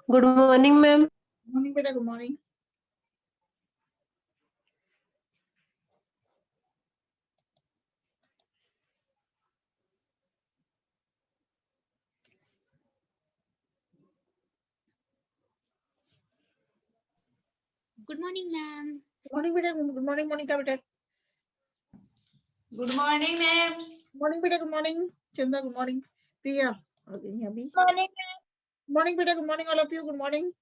Good morning ma'am. Morning बेटा, good morning. Good morning ma'am. Morning बेटा, good morning Monika बेटा। Good morning ma'am. Morning बेटा, good morning चंदा, good morning. प्रिया आ गई अभी। मॉर्निंग मॉर्निंग बेटा, good morning all of you, good morning.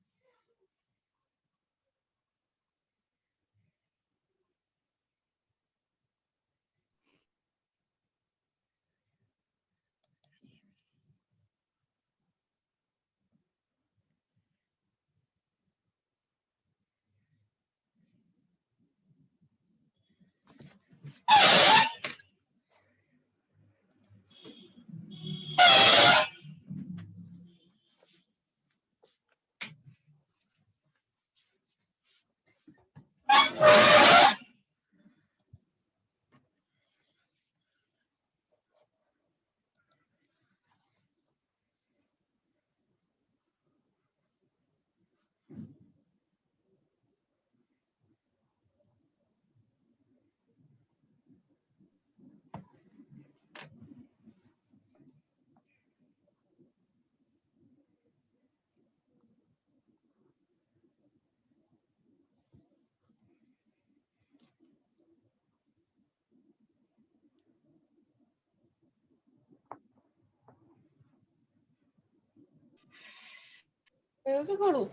क्या करूं?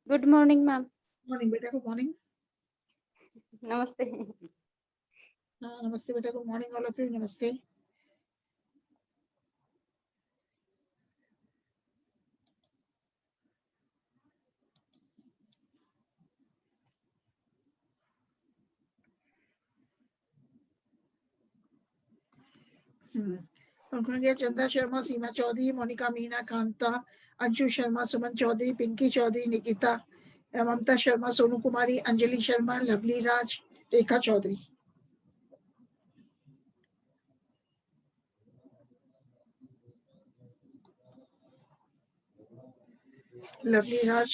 Good morning ma'am. मॉर्निंग बेटा, गुड मॉर्निंग। नमस्ते। हाँ नमस्ते बेटा, good morning all of you, नमस्ते। चंदा शर्मा, सीमा चौधरी, मोनिका मीना, कांता, अंशु शर्मा, सुमन चौधरी, पिंकी चौधरी, निकिता, ममता शर्मा, सोनू कुमारी, अंजलि शर्मा, लवली राज, रेखा चौधरी। लवली राज,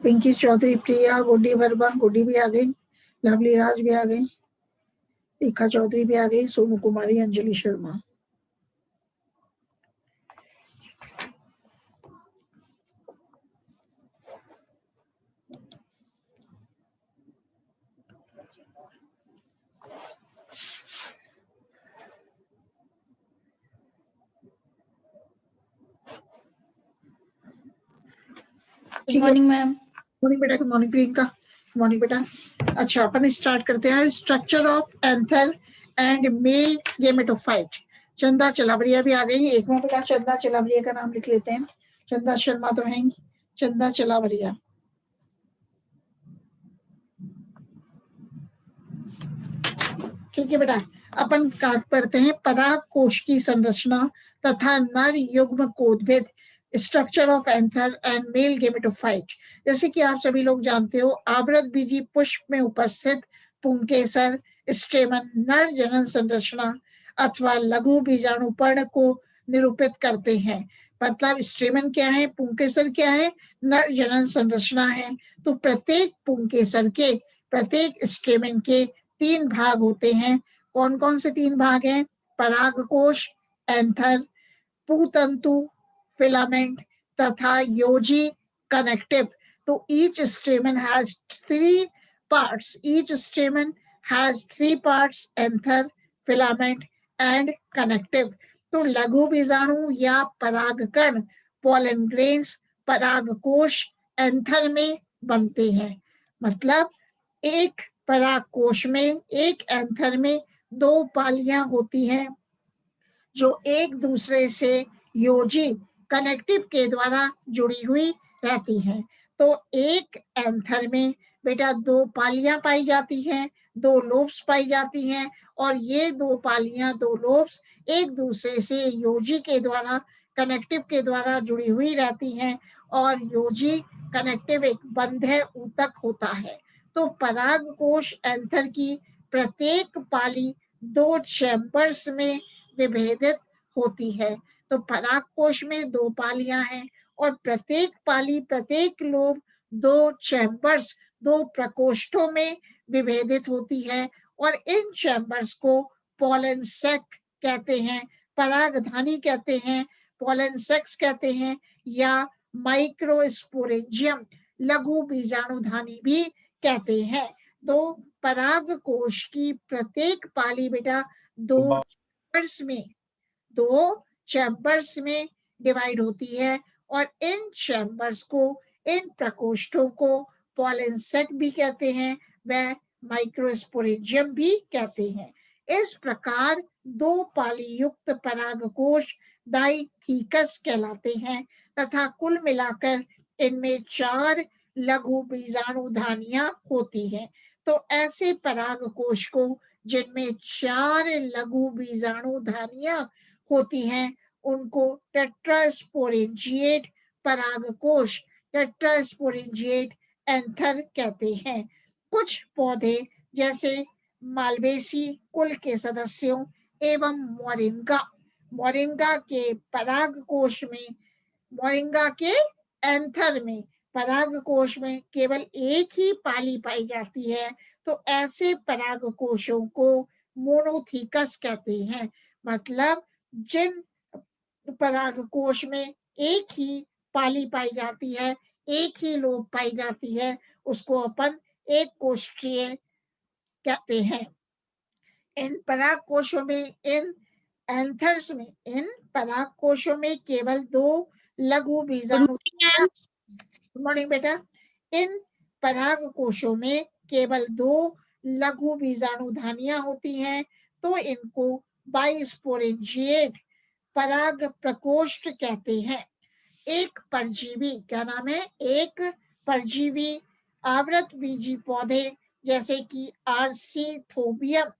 पिंकी चौधरी, प्रिया, गुड्डी वर्मा, गुड्डी भी आ गई, लवली राज भी आ गई, रेखा चौधरी भी आ गई, Sonu Kumari, Anjali Sharma. Good morning ma'am. Morning बेटा, गुड मॉर्निंग प्रियंका। मॉर्निंग बेटा। अच्छा, अपन स्टार्ट करते हैं। Structure of anther and male gametophyte. Chanda Chalawariya भी आ गई। एक मिनट बेटा, चंदा चलावरिया का नाम लिख लेते हैं। चंदा शर्मा तो है, चंदा चलावरिया। ठीक है बेटा, अपन बात करते हैं पराग कोश की संरचना तथा नर युग्म कोदभेद, structure of anther and male gametophyte. जैसे कि आप सभी लोग जानते हो, आवृत बीजी पुष्प में उपस्थित पुंकेसर स्टेमन नर जनन संरचना अथवा लघु बीजाणुपर्ण को निरूपित करते हैं। मतलब स्टेमन क्या है, पुंकेसर क्या है, नर जनन संरचना है। तो प्रत्येक पुंकेसर के, प्रत्येक स्टेमन के 3 भाग होते हैं। कौन कौन से 3 भाग हैं? परागकोश, एंथर, पूतंतु फिलामेंट तथा योजी कनेक्टिव। तो each stamen has 3 parts. Each stamen has 3 parts: anther, filament and connective. तो लघु बीजाणु या परागकण, पोलन ग्रेन्स, परागकोश एंथर में बनते हैं। मतलब एक परागकोश में, एक एंथर में 2 पालियां होती हैं जो एक दूसरे से योजी कनेक्टिव के द्वारा जुड़ी हुई रहती हैं। तो एक एंथर में बेटा 2 पालियां पाई जाती हैं, 2 लोब्स पाई जाती हैं, और ये 2 पालियां, 2 लोब्स एक दूसरे से योजी के द्वारा, कनेक्टिव के द्वारा जुड़ी हुई रहती हैं, और योजी कनेक्टिव एक बंध है, ऊतक होता है। तो परागकोश एंथर की प्रत्येक पाली 2 चैम्बर्स में विभेदित होती है। तो परागकोश में 2 पालियां हैं और प्रत्येक पाली, प्रत्येक लोब 2 चैम्बर्स, 2 प्रकोष्ठों में विभेदित होती है, और इन चैम्बर्स को पोलन सैक कहते हैं, परागधानी कहते हैं, पोलन सेक्स कहते हैं, या माइक्रोस्पोरेंजियम, लघु बीजाणुधानी भी कहते हैं। तो परागकोश की प्रत्येक पाली बेटा 2 चैम्बर्स में डिवाइड होती है, और इन चैम्बर्स को, इन प्रकोष्ठों को पोलन सैक भी कहते हैं, वह माइक्रोस्पोरेंजियम भी कहते हैं। इस प्रकार 2 पाली युक्त परागकोश डाइथीकस कहलाते हैं, तथा कुल मिलाकर इनमें 4 लघु बीजाणुधानियां होती हैं। तो ऐसे परागकोश को जिनमें 4 लघु बीजाणुधानियां होती हैं, उनको टेट्रास्पोरेंजिएट परागकोश, टेट्रास्पोरेंजिएट एंथर कहते हैं। कुछ पौधे जैसे मालवेसी कुल के सदस्यों एवं मोरिंगा के परागकोश में, मोरिंगा के एंथर में, परागकोश में केवल एक ही पाली पाई जाती है। तो ऐसे परागकोशों को मोनोथीकस कहते हैं। मतलब जिन परागकोश में एक ही पाली पाई जाती है, एक ही लोब पाई जाती है, उसको अपन एक कोष्ठीय कहते हैं। इन परागकोशों में, इन एंथर्स में, इन परागकोशों में केवल 2 लघु बीजाणु, गुड मॉर्निंग बेटा, इन परागकोशों में केवल 2 लघु बीजाणुधानियां होती हैं। तो इनको बाइस्पोरेंजिएट पराग प्रकोष्ठ कहते हैं। एक परजीवी, क्या नाम है, एक परजीवी आवृत बीजी पौधे जैसे कि आर्सीथोबियम,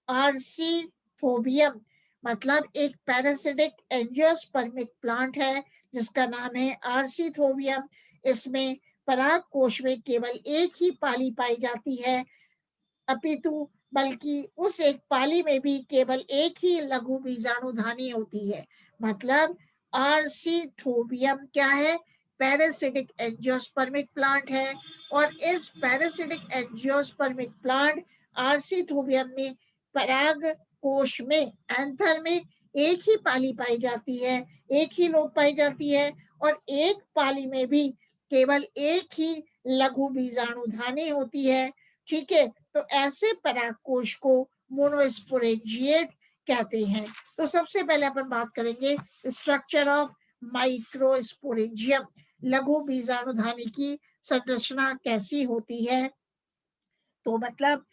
आर्सीथोबियम मतलब एक पैरासिटिक एंजियोस्पर्मिक प्लांट है जिसका नाम है आर्सीथोबियम। इसमें परागकोश में केवल एक ही पाली पाई जाती है, अपितु बल्कि उस एक पाली में भी केवल एक ही लघु बीजाणुधानी होती है। मतलब आर्सीथोबियम क्या है, पैरासिटिक एंजियोस्पर्मिक प्लांट है, और इस पैरासिटिक एंजियोस्पर्मिक प्लांट आर्सीथोबियम में परागकोश में, एंथर में एक ही पाली पाई जाती है, एक ही लोब पाई जाती है, और एक पाली में भी केवल एक ही लघु बीजाणुधानी होती है। ठीक है, तो ऐसे परागकोश को मोनोस्पोरेंजिएट कहते हैं। तो सबसे पहले अपन बात करेंगे स्ट्रक्चर ऑफ माइक्रोस्पोरेंजियम, लघु बीजाणुधानी की संरचना कैसी होती है। तो मतलब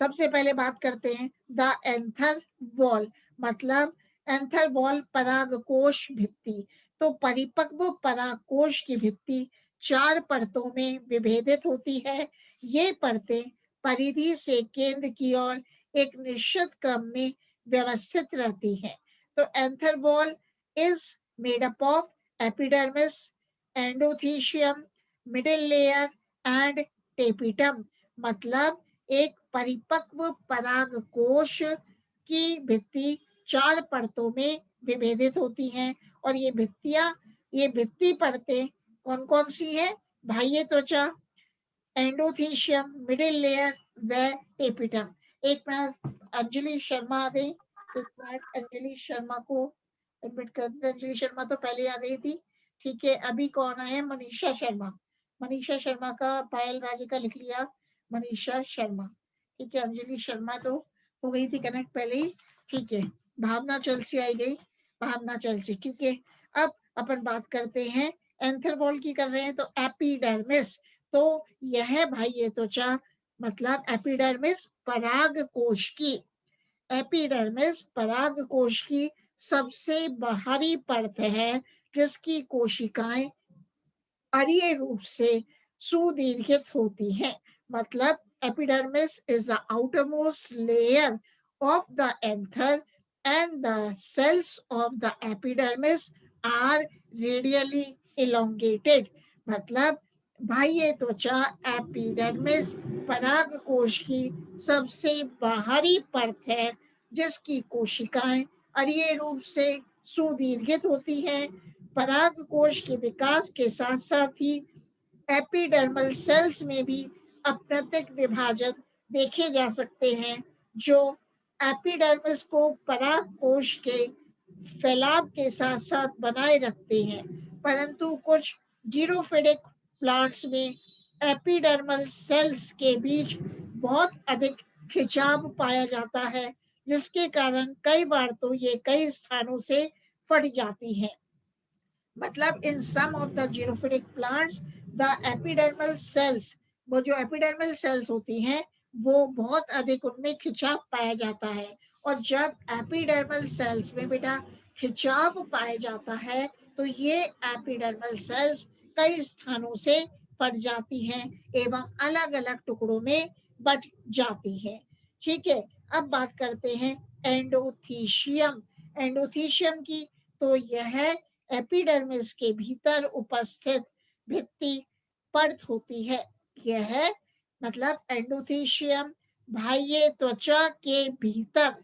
सबसे पहले बात करते हैं द एंथर वॉल, मतलब एंथर वॉल परागकोश भित्ति। तो परिपक्व परागकोश की भित्ति 4 परतों में विभेदित होती है। ये परतें परिधि से केंद्र की ओर एक निश्चित क्रम में व्यवस्थित रहती हैं। तो anther wall is made up of epidermis, endothecium, middle layer and tapetum, मतलब एक परिपक्व परागकोश की भित्ति 4 परतों में विभेदित होती हैं। और ये भित्ति परतें कौन कौन सी हैं? बाह्य त्वचा, एंडोथीशियम, मिडिल लेयर व टेपिटम। एक मिनट अंजलि शर्मा आ गई, एक मिनट अंजलि शर्मा को एडमिट कर देते। अंजलि शर्मा तो पहले आ गई थी, ठीक है। अभी कौन है? मनीषा शर्मा। मनीषा शर्मा का पायल राजे का लिख लिया, मनीषा शर्मा, ठीक है। अंजलि शर्मा तो हो गई थी कनेक्ट पहले ही, ठीक है। भावना चलसी आई गई, भावना चलसी, ठीक है। अब अपन बात करते हैं एंथर वॉल की कर रहे हैं, तो एपिडर्मिस, तो यह बाह्य त्वचा मतलब एपिडर्मिस परागकोश की, एपिडर्मिस परागकोश की सबसे बाहरी परत है, जिसकी कोशिकाएं अरीय रूप से सुदीर्घित होती हैं। मतलब epidermis is the outermost layer of the anther and the cells of the epidermis are radially elongated, मतलब बाह्य त्वचा एपिडर्मिस परागकोश की सबसे बाहरी परत है, जिसकी कोशिकाएं अरीय रूप से सुदीर्घित होती हैं। परागकोश के विकास के साथ साथ ही एपिडर्मल सेल्स में भी अप्रत्यक्ष विभाजन देखे जा सकते हैं, जो एपिडर्मिस को परागकोश के फैलाव के साथ साथ बनाए रखते हैं। परंतु कुछ जीरोफिलिक प्लांट्स में एपिडर्मल सेल्स के बीच बहुत अधिक खिंचाव पाया जाता है, जिसके कारण कई बार तो ये कई स्थानों से फट जाती हैं। मतलब in some of the xerophilic plants the epidermal cells, वो जो एपिडर्मल सेल्स होती हैं वो बहुत अधिक उनमें खिंचाव पाया जाता है। और जब एपिडर्मल सेल्स में बेटा खिंचाव पाया जाता है, तो ये एपिडर्मल सेल्स कई स्थानों से फट जाती हैं एवं अलग अलग टुकड़ों में बट जाती हैं, ठीक है। अब बात करते हैं एंडोथीशियम, एंडोथीशियम की। तो यह एपिडर्मिस के भीतर उपस्थित भित्ति परत होती है। यह मतलब एंडोथीशियम बाह्य त्वचा के भीतर,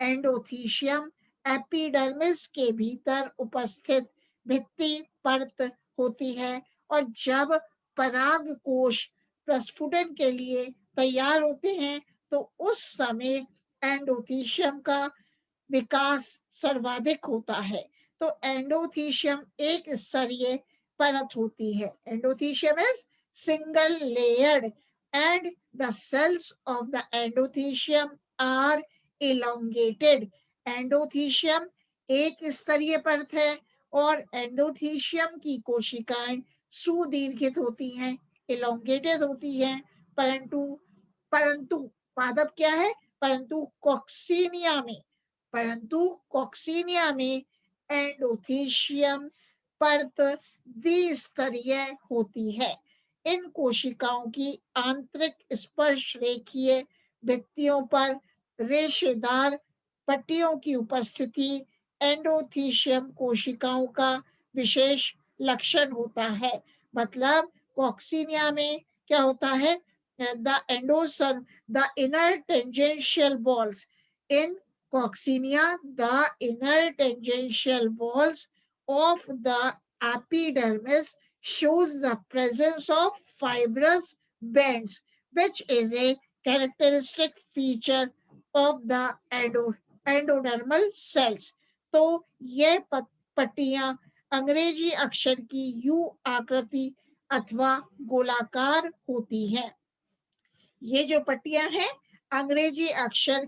एंडोथीशियम एपिडर्मिस के भीतर उपस्थित भित्ति परत होती है। और जब परागकोश प्रस्फुटन के लिए तैयार होते हैं, तो उस समय एंडोथीशियम का विकास सर्वाधिक होता है। तो एंडोथीशियम एक स्तरीय परत होती है। Endothecium is single layered and the cells of the endothelium are elongated. Endothecium एक स्तरीय परत है और एंडोथीशियम की कोशिकाएं सुदीर्घित होती हैं, elongated होती हैं। परंतु पादप क्या है? परंतु कॉक्सीनिया में एंडोथीशियम परत द्विस्तरीय होती है। इन कोशिकाओं की आंतरिक स्पर्श रेखीय भित्तियों पर रेशेदार पट्टियों की उपस्थिति एंडोथीशियम कोशिकाओं का विशेष लक्षण होता है। मतलब कॉक्सीनिया में क्या होता है? the inner tangential walls in coccinea, the inner tangential walls of the epidermis shows the presence of fibrous bands, which is a characteristic feature of the endodermal cells. तो ये पट्टियां अंग्रेजी अक्षर की यू आकृति अथवा गोलाकार होती हैं। ये जो पट्टियां हैं अंग्रेजी अक्षर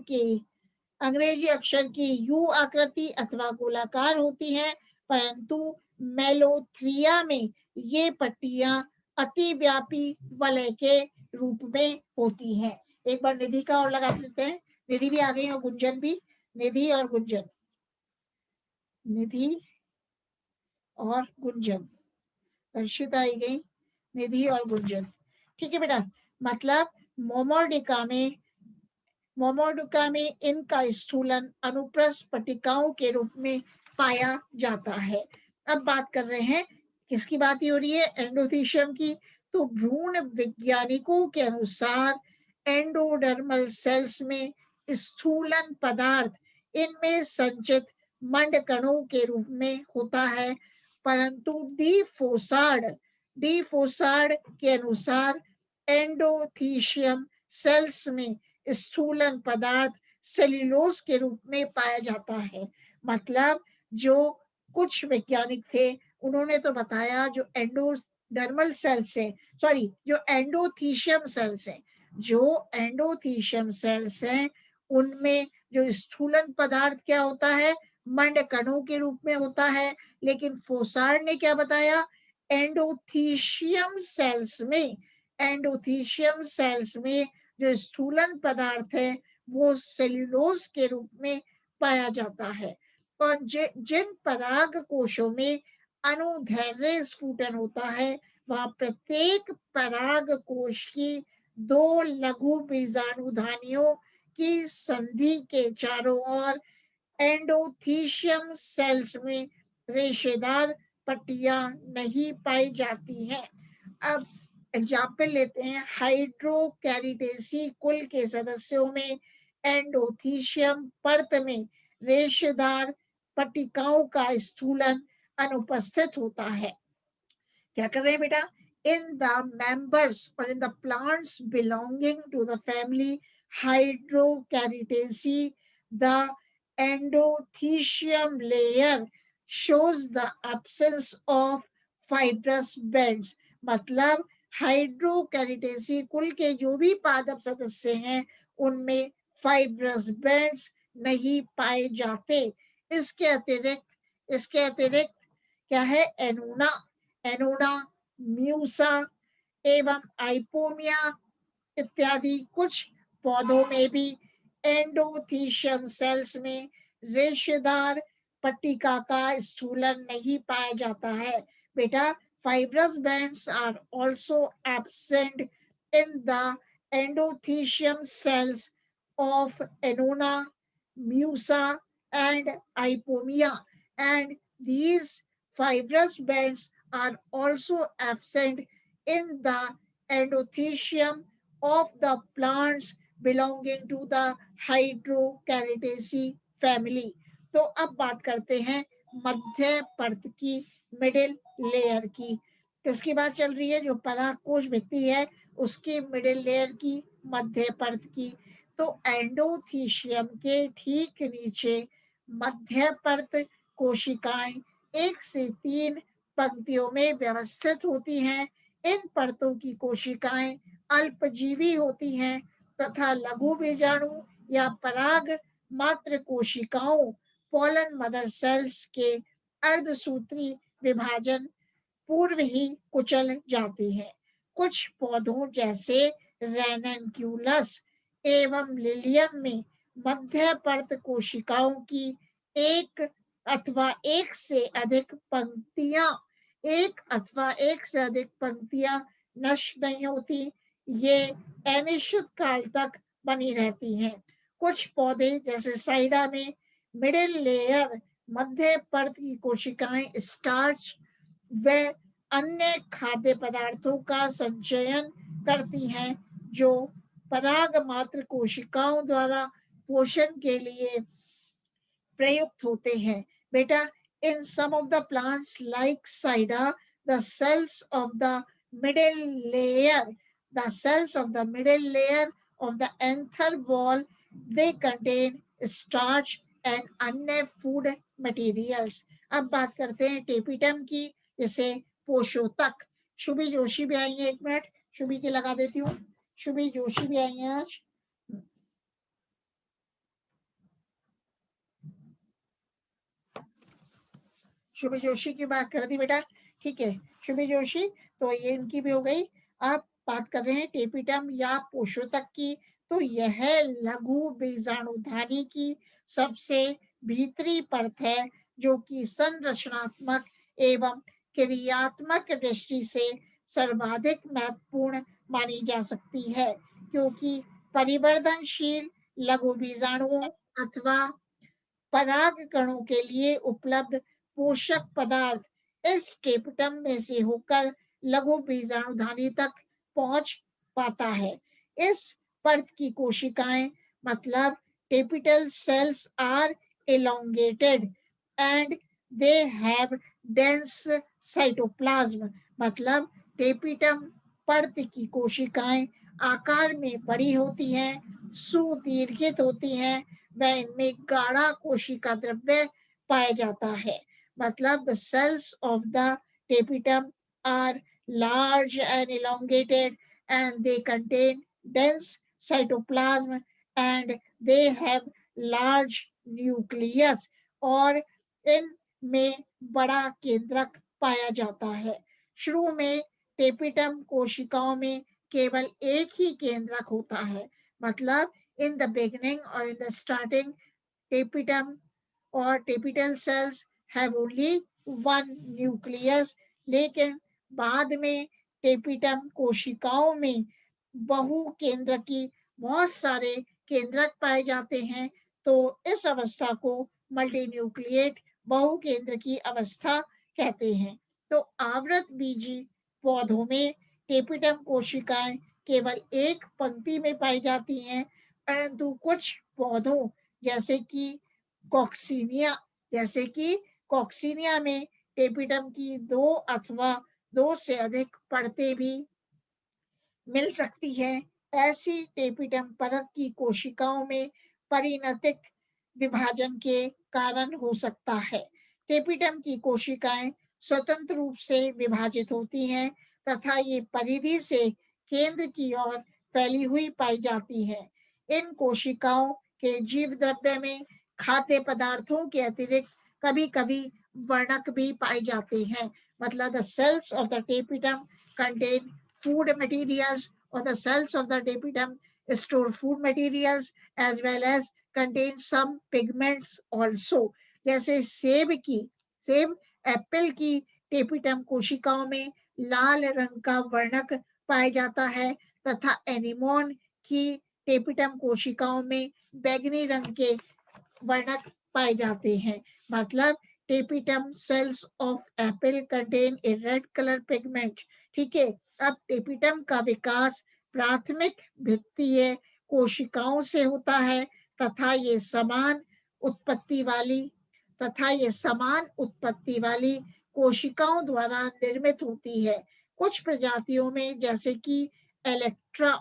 की यू आकृति अथवा गोलाकार होती हैं, परंतु मेलोथ्रिया में ये पट्टियां अतिव्यापी वलय के रूप में होती हैं। एक बार निधि का और लगा देते हैं। निधि भी आ गई और गुंजन भी। निधि और गुंजन, निधि और गुंजन, दर्शिता आई गई, निधि और गुंजन। ठीक है बेटा, मतलब मोमोर्डिका में इनका स्थूलन अनुप्रस्थ पट्टिकाओं के रूप में पाया जाता है। अब बात कर रहे हैं, किसकी बात हो रही है? एंडोथीशियम की। तो भ्रूण वैज्ञानिकों के अनुसार एंडोडर्मल सेल्स में स्थूलन पदार्थ इनमें संचित मंड कणों के रूप में होता है, परंतु डी फोसार्ड के अनुसार एंडोथीशियम सेल्स में स्थूलन पदार्थ सेल्यूलोज के रूप में पाया जाता है। मतलब जो कुछ वैज्ञानिक थे उन्होंने तो बताया जो एंडोडर्मल सेल्स है, सॉरी जो एंडोथीशियम सेल्स है, जो एंडोथीशियम सेल्स हैं उनमें जो स्थूलन पदार्थ क्या होता है? मंड कणों के रूप में होता है। लेकिन फोसार्ड ने क्या बताया? एंडोथीशियम सेल्स में जो स्थूलन पदार्थ है वो सेल्यूलोज के रूप में पाया जाता है। और जिन पराग कोशों में अनुदैर्ध्य स्फुटन होता है वहां प्रत्येक पराग कोश की 2 लघु बीजाणुधानियों की संधि के चारों ओर एंडोथीशियम सेल्स में रेशेदार पट्टियां नहीं पाई जाती हैं। अब एग्जाम्पल लेते हैं, हाइड्रोकैरिडेसी कुल के सदस्यों में एंडोथीशियम परत में रेशेदार पट्टिकाओं का स्थूलन अनुपस्थित होता है। क्या कर रहे हैं बेटा? इन द मेंबर्स और in the plants belonging to the family hydrocharitaceae the endothecium layer shows the absence of fibrous bands। मतलब हाइड्रोकैरिडेसी कुल के जो भी पादप सदस्य हैं उनमें फाइब्रस बैंड्स नहीं पाए जाते। इसके अतिरिक्त क्या है? एनोना, म्यूसा एवं आइपोमिया इत्यादि कुछ पौधों में भी एंडोथीशियम सेल्स में रेशेदार पट्टिका का स्थूलन नहीं पाया जाता है। बेटा, fibrous bands are also absent in the endothecium cells of Annona, Musa and Ipomia, and these fibrous bands are also absent in the endothecium of the plants belonging to the Hydrocaridaceae family। तो अब बात करते हैं मध्य परत की, middle layer की। किसकी बात चल रही है? जो परागकोश भित्ति है उसकी मिडिल लेयर की, मध्य परत की। तो एंडोथीशियम के ठीक नीचे मध्य परत कोशिकाएं 1 से 3 पंक्तियों में व्यवस्थित होती हैं। इन परतों की कोशिकाएं अल्पजीवी होती हैं तथा लघु बीजाणु या पराग मात्र कोशिकाओं पोलन मदर सेल्स के अर्धसूत्री विभाजन पूर्व ही कुचल जाती है। कुछ पौधों जैसे रेननक्यूलस एवं लिलियम में मध्य परत कोशिकाओं की एक अथवा एक से अधिक पंक्तियां नष्ट नहीं होती, ये अनिश्चित काल तक बनी रहती हैं। कुछ पौधे जैसे साइडा में मिडिल लेयर मध्य परत की कोशिकाएं स्टार्च व अन्य खाद्य पदार्थों का संचयन करती हैं जो पराग मात्र कोशिकाओं द्वारा पोषण के लिए प्रयुक्त होते हैं। बेटा, in some of the plants like Sida, the cells of the middle layer of the anther wall, they contain starch and अन्य food materials। अब बात करते हैं टेपिटम की, जैसे पोषोतक। शुभी जोशी भी आई है, 1 मिनट शुभी की लगा देती हूँ। शुभी जोशी भी आई है आज। शुभी जोशी की बात कर दी बेटा, ठीक है। शुभी जोशी, तो ये इनकी भी हो गई। अब बात कर रहे हैं टेपिटम या पोषोतक की, तो यह लघु बीजाणुधानी की सबसे भीतरी परत है, जो कि संरचनात्मक एवं क्रियात्मक दृष्टि से सर्वाधिक महत्वपूर्ण मानी जा सकती है, क्योंकि परिवर्तनशील लघु बीजाणुओं अथवा पराग कणों के लिए उपलब्ध पोषक पदार्थ इस टेपिटम में से होकर लघु बीजाणुधानी तक पहुंच पाता है। इस परत की कोशिकाएं मतलब tapetal cells are elongated and they have dense cytoplasm, मतलब टेपिटम परत की कोशिकाएं आकार में बड़ी होती हैं, सुदीर्घित होती हैं, व इनमें गाढ़ा कोशिका द्रव्य पाया जाता है। मतलब the cells of the tapetum are large and elongated and they contain dense cytoplasm and they have large nucleus, और इनमें बड़ा केंद्रक पाया जाता है। शुरू में टेपिटम कोशिकाओं में केवल एक ही केंद्रक होता है, मतलब in the beginning or in the starting, tapetum or tapetal cells have only one nucleus, लेकिन बाद में टेपिटम कोशिकाओं में बहु केंद्र की बहुत सारे केंद्रक पाए जाते हैं, तो इस अवस्था को मल्टीन्यूक्लिएट बहु केंद्र की अवस्था कहते हैं। तो आवृत बीजी पौधों में टेपिटम कोशिकाएं केवल एक पंक्ति में पाई जाती हैं, परंतु कुछ पौधों जैसे कि कॉक्सीनिया में टेपिटम की दो अथवा दो से अधिक परतें भी मिल सकती है। ऐसी टेपिटम परत की कोशिकाओं में परिणतिक विभाजन के कारण हो सकता है। टेपिटम की कोशिकाएं स्वतंत्र रूप से विभाजित होती हैं तथा ये परिधि से केंद्र की ओर फैली हुई पाई जाती है। इन कोशिकाओं के जीव द्रव्य में खाद्य पदार्थों के अतिरिक्त कभी कभी वर्णक भी पाए जाते हैं। मतलब the cells of the tapetum contain food materials, or the cells of the tapetum store food materials as well as contain some pigments also. जैसे सेब एप्पल की टेपिटम कोशिकाओं में लाल रंग का वर्णक पाया जाता है तथा एनिमोन की टेपिटम कोशिकाओं में बैंगनी रंग के वर्णक पाए जाते हैं। मतलब tapetum cells of apple contain a red colour pigment. ठीक है, अब टेपिटम का विकास प्राथमिक भित्तीय कोशिकाओं से होता है तथा ये समान उत्पत्ति वाली कोशिकाओं द्वारा निर्मित होती है। कुछ प्रजातियों में जैसे कि इलेक्ट्रा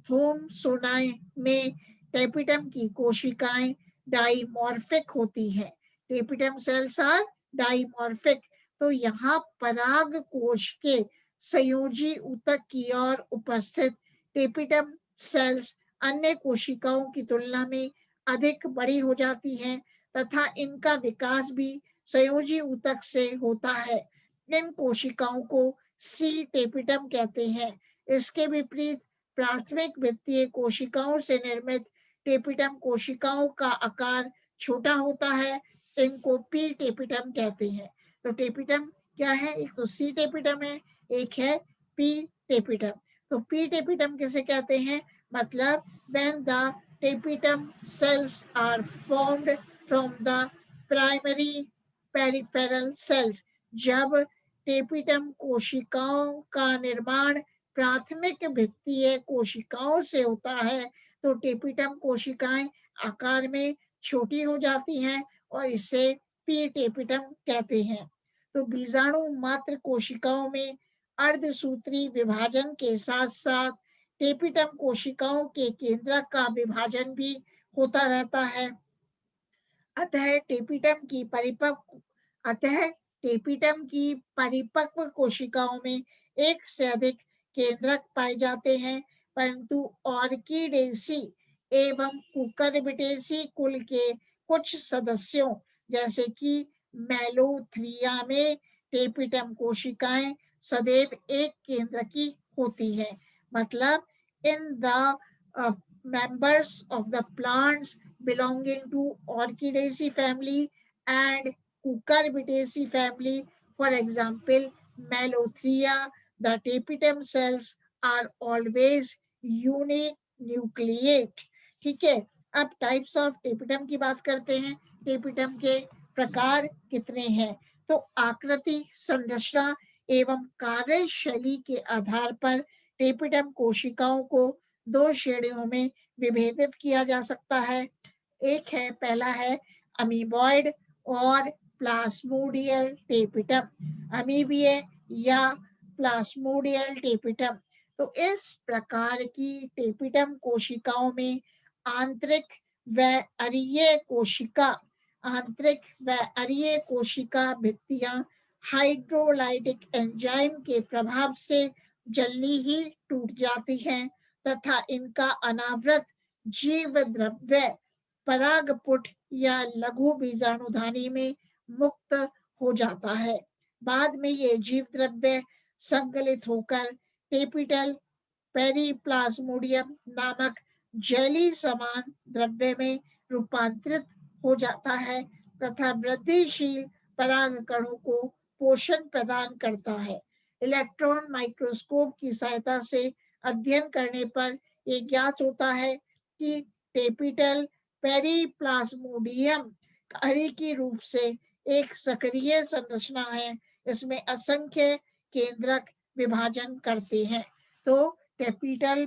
थोम्सोनाई में टेपिटम की कोशिकाएं डाइमॉर्फिक होती हैं। Tapetum cells are dimorphic. तो यहाँ पराग कोश के संयोजी ऊतक की ओर उपस्थित टेपिटम सेल्स अन्य कोशिकाओं की तुलना में अधिक बड़ी हो जाती हैं तथा इनका विकास भी संयोजी ऊतक से होता है। इन कोशिकाओं को सी टेपिटम कहते हैं। इसके विपरीत प्राथमिक भित्तीय कोशिकाओं से निर्मित टेपिटम कोशिकाओं का आकार छोटा होता है। इनको पी टेपिटम कहते हैं। तो टेपिटम क्या है? एक तो सी टेपिटम है, एक है पी टेपिटम। तो पी टेपिटम किसे कहते हैं? मतलब when the tapetum cells are formed from the primary peripheral cells, जब टेपिटम कोशिकाओं का निर्माण प्राथमिक भित्तीय कोशिकाओं से होता है तो टेपिटम कोशिकाएं आकार में छोटी हो जाती हैं और इसे पी टेपिटम कहते हैं। तो बीजाणु मात्र कोशिकाओं में अर्धसूत्री विभाजन के साथ साथ टेपिटम कोशिकाओं के केंद्रक का विभाजन भी होता रहता है। अतः टेपिटम की परिपक्व कोशिकाओं में एक से अधिक केंद्रक पाए जाते हैं, परंतु ऑर्किडेसी एवं कुकुरबिटेसी कुल के कुछ सदस्यों जैसे कि मेलोथ्रिया में टेपिटम कोशिकाएं सदैव एक केंद्र की होती है। मतलब in the members of the plants belonging to Orchidaceae family and Cucurbitaceae family, for example, Mallothea, the tapetum cells are always uninucleate. ठीक है, अब टाइप्स ऑफ टेपिटम की बात करते हैं। टेपिटम के प्रकार कितने हैं? तो आकृति, संरचना एवं कार्यशैली के आधार पर टेपिटम कोशिकाओं को दो श्रेणियों में विभेदित किया जा सकता है। एक है, पहला है अमीबॉइड और प्लास्मोडियल टेपिटम, अमीबीय या प्लास्मोडियल टेपिटम। तो इस प्रकार की टेपिटम कोशिकाओं में आंतरिक व अरीय कोशिका भित्तियां हाइड्रोलाइटिक एंजाइम के प्रभाव से जल्दी ही टूट जाती हैं तथा इनका अनावृत जीव द्रव्य परागपुट या लघु बीजाणुधानी में मुक्त हो जाता है। बाद में ये जीव द्रव्य संकलित होकर टेपिटल पेरिप्लाज्मोडियम नामक जेली समान द्रव्य में रूपांतरित हो जाता है तथा वृद्धिशील परागकणों को पोषण प्रदान करता है। इलेक्ट्रॉन माइक्रोस्कोप की सहायता से अध्ययन करने पर यह ज्ञात होता है कि टेपिटल पेरिप्लाज्मोडियम अरीकी रूप से एक सक्रिय संरचना है। इसमें असंख्य केंद्रक विभाजन करते हैं। तो टेपिटल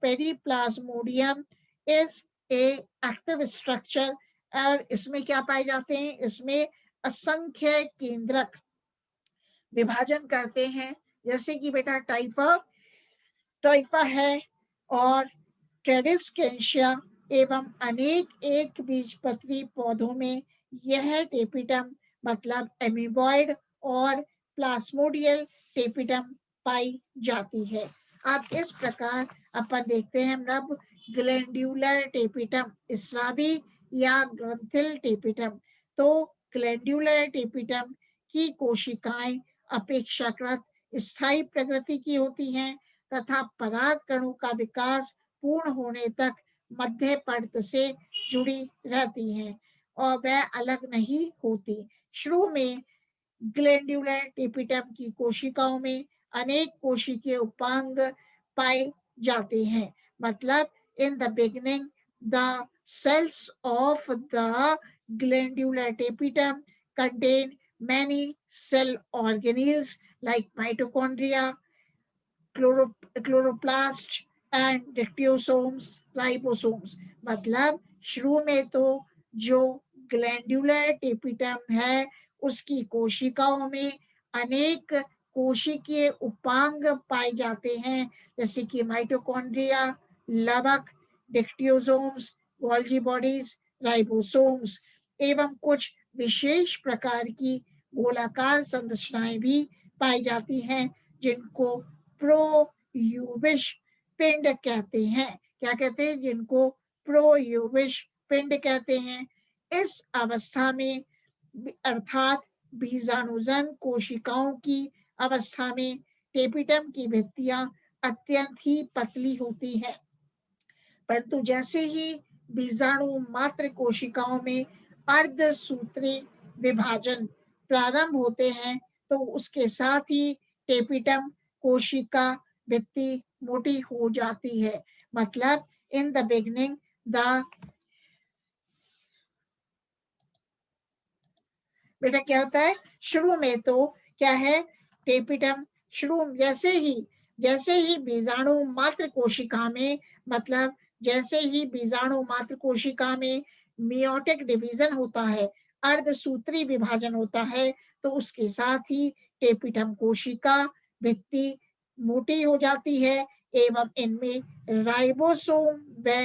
पेरिप्लाज्मोडियम इज ए एक्टिव स्ट्रक्चर और इसमें क्या पाए जाते हैं? इसमें असंख्य केंद्रक विभाजन करते हैं। जैसे कि बेटा टाइफा है और ट्रेडिस्केंशिया एवं अनेक एक बीजपत्री पौधों में यह टेपिटम मतलब एमीबॉइड और प्लास्मोडियल टेपिटम पाई जाती है। अब इस प्रकार अपन देखते हैं अब ग्लैंड्यूलर टेपिटम, स्रावी या ग्रंथिल टेपिटम। तो ग्लैंड्यूलर टेपिटम की कोशिकाएं अपेक्षाकृत स्थायी प्रकृति की होती हैं तथा पराग कणों का विकास पूर्ण होने तक मध्य परत से जुड़ी रहती हैं और वह अलग नहीं होती। शुरू में ग्लैंड्यूलर टेपिटम की कोशिकाओं में अनेक कोशिकीय उपांग पाए जाते हैं। मतलब in the beginning the cells of the glandular tapetum contain many cell organelles like mitochondria, chloroplast and dictyosomes, ribosomes। मतलब शुरू में तो जो ग्लैंडुलर टेपिटम है उसकी कोशिकाओं में अनेक कोशिकीय उपांग पाए जाते हैं, जैसे कि माइटोकॉन्ड्रिया, लवक, डिक्टियोसोम्स, गोल्गी बॉडीज, राइबोसोम्स एवं कुछ विशेष प्रकार की गोलाकार संरचनाएं भी पाई जाती हैं जिनको प्रोयूबिश पिंड कहते हैं। क्या कहते हैं? जिनको प्रोयूबिश पिंड कहते हैं। इस अवस्था में अर्थात बीजाणुजन कोशिकाओं की अवस्था में टेपिटम की भित्तियां अत्यंत ही पतली होती हैं, परंतु जैसे ही बीजाणु मात्र कोशिकाओं में अर्धसूत्री विभाजन प्रारंभ होते हैं तो उसके साथ ही टेपिटम कोशिका भित्ति मोटी हो जाती है। मतलब इन द बिगिनिंग बेटा क्या होता है? शुरू में तो क्या है? टेपिटम शुरू जैसे ही बीजाणु मात्र कोशिका में मतलब जैसे ही बीजाणु मात्र कोशिका में मियोटिक डिवीजन होता है, अर्धसूत्री विभाजन होता है, तो उसके साथ ही टेपिटम कोशिका भित्ति मोटी हो जाती है एवं इनमें राइबोसोम व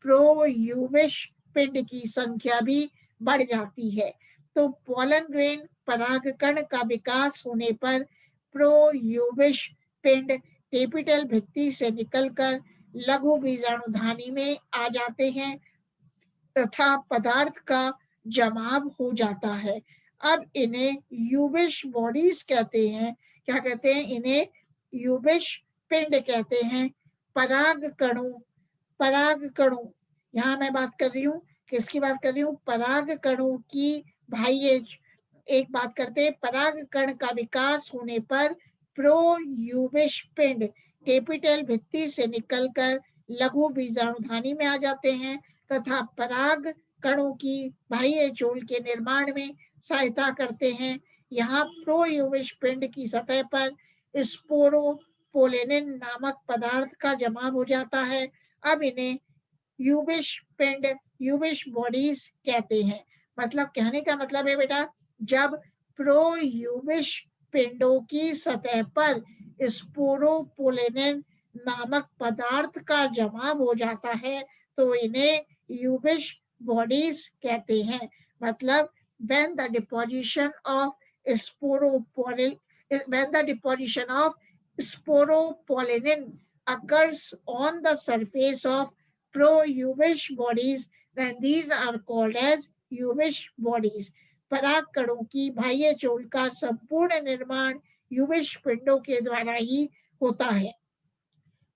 प्रोयूबिश पिंड की संख्या भी बढ़ जाती है। तो पोलन ग्रेन परागकण का विकास होने पर प्रोयूबिश पिंड टेपिटल भित्ति से निकलकर लघु बीजाणुधानी में आ जाते हैं तथा पदार्थ का जमाव हो जाता है। अब इन्हें यूबिश बॉडीज कहते हैं। क्या कहते हैं? इन्हें यूबिश पिंड कहते हैं। पराग कणों, पराग कणों, यहाँ मैं बात कर रही हूँ, किसकी बात कर रही हूँ? पराग कणों की बाह्य, एक बात करते हैं, पराग कण का विकास होने पर प्रोयूबिश पिंड टेपिटल भित्ति से निकलकर लघु बीजाणुधानी में आ जाते हैं तथा पराग कणों की बाह्य चोल के निर्माण में सहायता करते हैं। यहाँ प्रोयूबिश पिंड की सतह पर स्पोरोपोलेनिन नामक पदार्थ का जमाव हो जाता है। अब इन्हें यूबिश पिंड, यूबिश बॉडीज कहते हैं। मतलब कहने का मतलब है बेटा, जब प्रोयूबिश पिंडों की सतह पर स्पोरोपोलेनिन नामक पदार्थ का जमाव हो जाता है तो इन्हें यूबिश बॉडीज कहते हैं। मतलब when the deposition of sporopollenin occurs on the surface of pro-Ubish bodies, then these are called as Ubish bodies. पराग कणों की बाह्य चोल का संपूर्ण निर्माण यूबिश पिंडों के द्वारा ही होता है।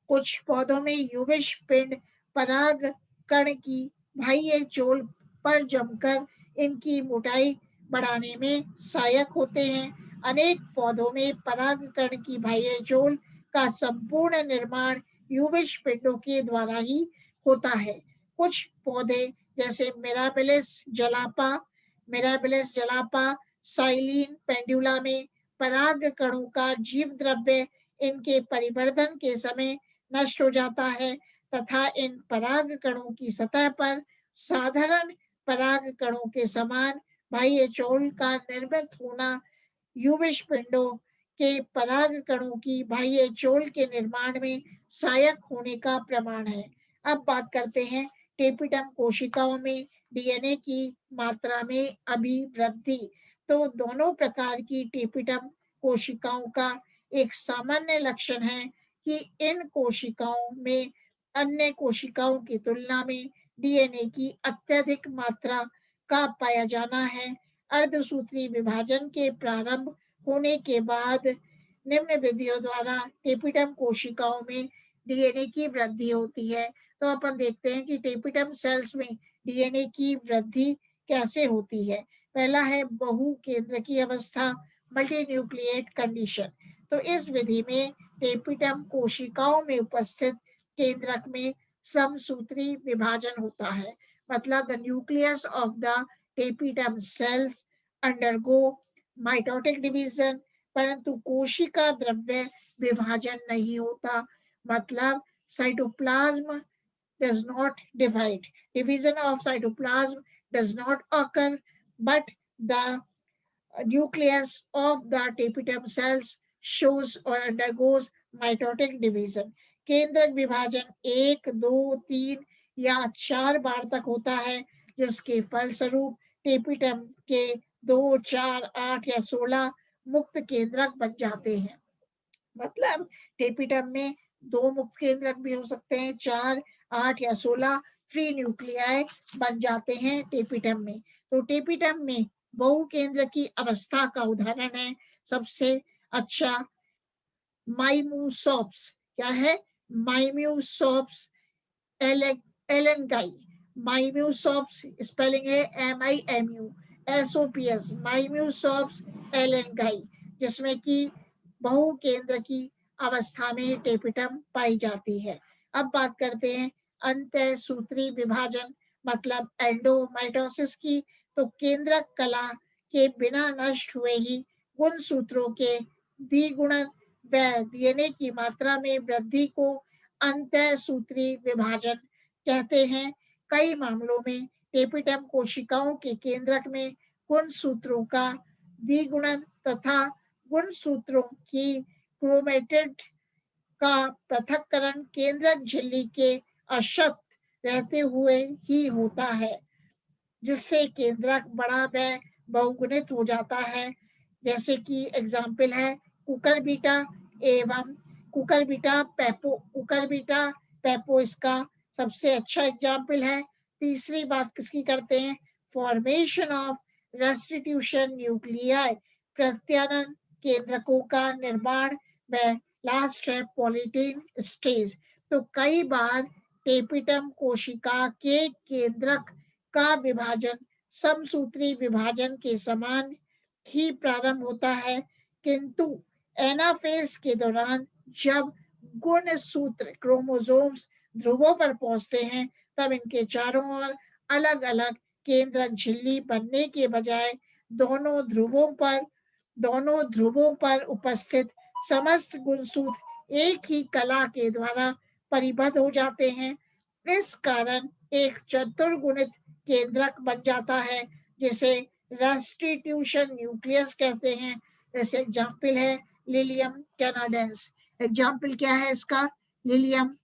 कुछ पौधों में यूबिश पिंड पराग कण की बाह्य चोल पर जमकर इनकी मोटाई बढ़ाने में सहायक होते हैं। अनेक पौधों में पराग कण की बाह्य चोल का संपूर्ण निर्माण यूबिश पिंडों के द्वारा ही होता है। कुछ पौधे जैसे मिराबिलिस जलापा, साइलिन पेंडुला में पराग कणों का जीव द्रव्य इनके परिवर्धन के समय नष्ट हो जाता है तथा इन पराग कणों की सतह पर साधारण पराग कणों के समान बाह्य चोल का निर्मित होना यूबिश पिंडों के पराग कणों की बाह्य चोल के निर्माण में सहायक होने का प्रमाण है। अब बात करते हैं टेपिटम कोशिकाओं में डीएनए की मात्रा में अभिवृद्धि। तो दोनों प्रकार की टेपिटम कोशिकाओं का एक सामान्य लक्षण है कि इन कोशिकाओं में अन्य कोशिकाओं की तुलना में डीएनए की अत्यधिक मात्रा का पाया जाना है। अर्धसूत्री विभाजन के प्रारंभ होने के बाद निम्न विधियों द्वारा टेपिटम कोशिकाओं में डीएनए की वृद्धि होती है। तो अपन देखते हैं कि टेपिटम सेल्स में डीएनए की वृद्धि कैसे होती है। पहला है बहु केंद्र की अवस्था, मल्टी न्यूक्लिएट कंडीशन। तो इस विधि में टेपिटम कोशिकाओं में उपस्थित केंद्रक में समसूत्री विभाजन होता है। मतलब the nucleus of the tapetum sales undergo mitotic division, परंतु कोशिका द्रव्य विभाजन नहीं होता। मतलब cytoplasm does not divide. Division of cytoplasm does not occur, but the nucleus of the tapetum cells shows or undergoes mitotic division. केंद्रक विभाजन 1, 2, 3 या 4 बार तक होता है, जिसके फलस्वरूप टेपिटम के 2, 4, 8 या 16 मुक्त केंद्रक बन जाते हैं। मतलब टेपिटम में 2 मुक्त केंद्रक भी हो सकते हैं, 4, 8 या 16 फ्री न्यूक्लियाई बन जाते हैं टेपिटम में। तो टेपिटम में बहु केंद्र की अवस्था का उदाहरण है सबसे अच्छा माइम्यूसोप्स। क्या है? माइम्यूसोप्स एलेंगाई। माइम्यूसोप्स स्पेलिंग है MIMUSOPS, माइम्यूसोप्स एलेंगाई, जिसमें कि बहु केंद्र की अवस्था में टेपिटम पाई जाती है। अब बात करते हैं अंतःसूत्री विभाजन मतलब एंडोमाइटोसिस की। तो केंद्रक कला के बिना नष्ट हुए ही गुणसूत्रों के द्विगुणन व डीएनए की मात्रा में वृद्धि को अंतःसूत्री विभाजन कहते हैं। कई मामलों में टेपिटम कोशिकाओं के केंद्रक में गुणसूत्रों का द्विगुणन तथा गुणसूत्रों की क्रोमेटिड का पृथक्करण केंद्रक झिल्ली के अशक्त रहते हुए ही होता है, जिससे केंद्रक बड़ा व बहुगुणित हो जाता है। जैसे कि एग्जाम्पल है कुकरबीटा एवं कुकरबीटा पेपो। कुकरबीटा पेपो इसका सबसे अच्छा एग्जाम्पल है। तीसरी बात किसकी करते हैं? फॉर्मेशन ऑफ रेस्टिट्यूशन न्यूक्लियाई प्रत्यानन केंद्रकों का निर्माण में लास्ट है पॉलीटेन स्टेज। तो कई बार टेपिटम कोशिका के केंद्रक का विभाजन समसूत्री विभाजन के समान ही प्रारंभ होता है, किंतु एनाफेज के दौरान जब गुण सूत्र क्रोमोसोम्स ध्रुवों पर पहुंचते हैं तब इनके चारों ओर अलग अलग केंद्रक झिल्ली बनने के बजाय दोनों ध्रुवों पर उपस्थित समस्त गुणसूत्र एक ही कला के द्वारा परिबद्ध हो जाते हैं। इस कारण एक चतुर्गुणित केंद्रक बन जाता है जिसे रेस्टिट्यूशन न्यूक्लियस कहते हैं। जैसे एग्जाम्पल है लिलियम कैनाडेंस। एग्जाम्पल क्या है इसका? लिलियम